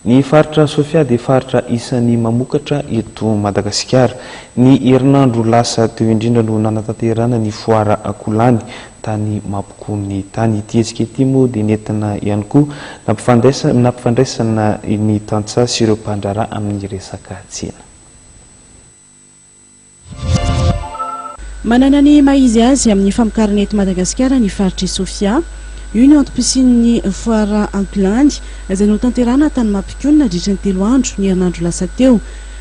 Ny faritra Sofia dia faritra isan'ny mamokatra eto Madagasikara. Ny herinandro lasa teo indrindra no nanatanterana ny foara akolany tany Mampoko ny tany ity hetsika ity moa dia nentina ihany koa nampifandraisana ny tantsaha sy ireo mpandraharaha amin'ny resaka tsena. Manana ny maizy azy amin'ny famokarana eto Madagasikara ny faritra Sofia. Io ny antom-pisian'ny foara akolany izay notanterana tany Mampoko nadritra ny 3 andro ny herinandro lasa teo.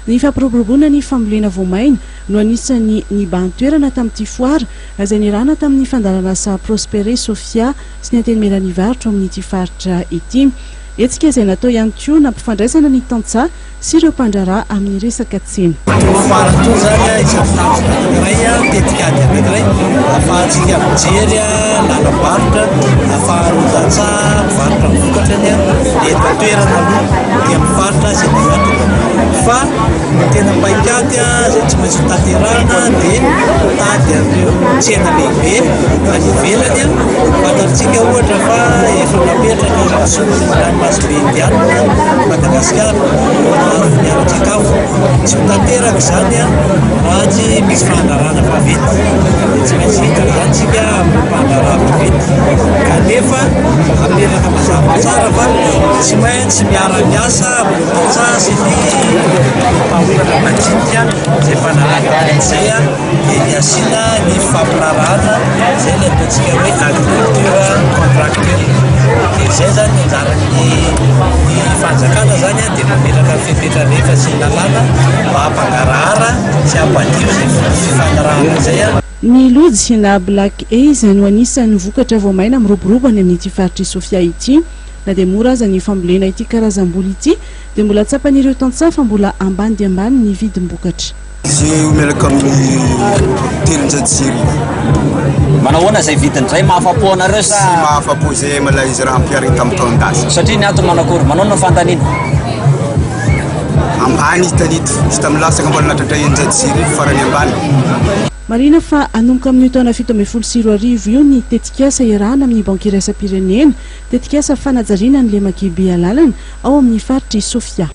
Ny fampiroboroboana ny fambolena voamaina no anisan'ny nibahan-toerana tamin'ity foara izay nirahana tamin'ny fandaran'asa Prospere Sofia sy ny antenimera ny varotra amin'ity faritra ity. Etsika izay natao ihany koa nampifandraisana ny tantsaha sy ireo mpandraharaha amin'ny resaka tsena. Fa tena paikady izay tsy maintsy tanterahana dia tady amin'ireo tsena lehibe any ivelany fantatsika ohatra fa efa napetraka ranomasimbe indianina Madagasikara miaran-tsakafo tsy tanteraka izany ratsy misy fandarana vaventy tsy maintsy hitaka izany tsika amin'ny mpandraharaha vaventy kanefa apetraka mazava tsara fa tsy maintsy miara-miasa amin'ny tantsaha sy ny mpahoaka majinika izay mpanaraka izay dia niasiana ny fampirarahana izay ny ataontsika hoe agriculture contractuelle. Dia izay zany ny anjaran'ny fanjakana zany dia mametraka fepetra rehefa sy lalàna mba hampangarahara sy hampadio izay fifanarahana izay. Ny lojy na Black Haze no anisan'ny vokatra voamaina miroborobana amin'ity faritra Sofia ity. Na dia mora aza ny fambolena ity karazam-boly ity dia mbola tsapan'ireo tantsaha fa mbola ambany dia ambany ny vidim-bokatra. Izy melaka amin'ny 300 Manahoana izay vidin'izay mahafapo anareo sa sy mahafapo izay mala izy raha ampiarita amin'ny taon-dasy satria ny antony manakory manao no fantaniana ambany hitanito izy tamin'ny lasaka mbola natratra 100 farany ambany. Marina fa anomboka amin'ny taona 1724 io ny tetikasa iarahana amin'ny banky iraisam-pirenena, tetikasa fanajariana ny lemakibe alalana ao amin'ny faritra Sofia.